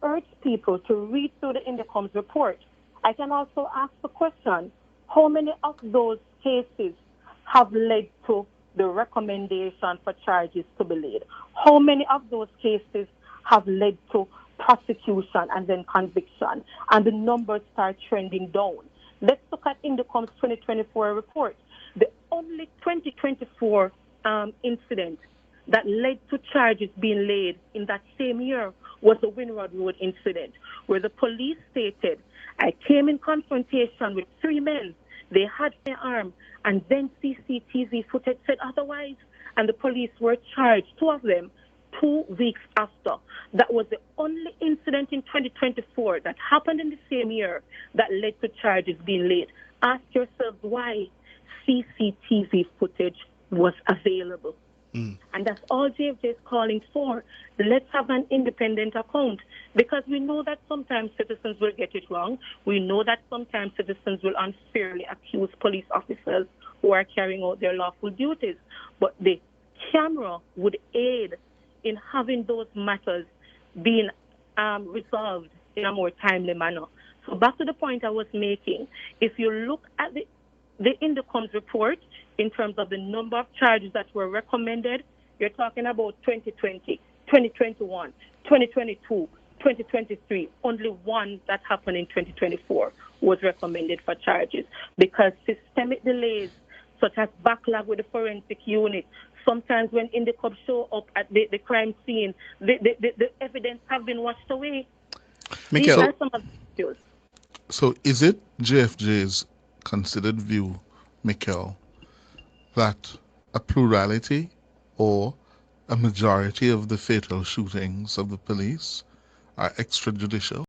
urge people to read through the Indicom's report. I can also ask the question, how many of those cases have led to the recommendation for charges to be laid? How many of those cases have led to prosecution and then conviction? And the numbers start trending down. Let's look at Indicom's 2024 report. The only 2024 incident that led to charges being laid in that same year was the Winrod Road incident, where the police stated, I came in confrontation with 3 men. They had firearms, and then CCTV footage said otherwise, and the police were charged, 2 of them, 2 weeks after. That was the only incident in 2024 that happened in the same year that led to charges being laid. Ask yourselves why CCTV footage was available. And that's all JFJ is calling for. Let's have an independent account, because we know that sometimes citizens will get it wrong. We know that sometimes citizens will unfairly accuse police officers who are carrying out their lawful duties. But the camera would aid in having those matters being resolved in a more timely manner. So back to the point I was making, if you look at the Indicom's report, in terms of the number of charges that were recommended, you're talking about 2020, 2021, 2022, 2023. Only one that happened in 2024 was recommended for charges, because systemic delays, such as backlog with the forensic unit, sometimes when Indicom show up at the crime scene, the evidence have been washed away. These are some of the issues. So is it JFJ's considered view, Mikkel, that a plurality or a majority of the fatal shootings of the police are extrajudicial?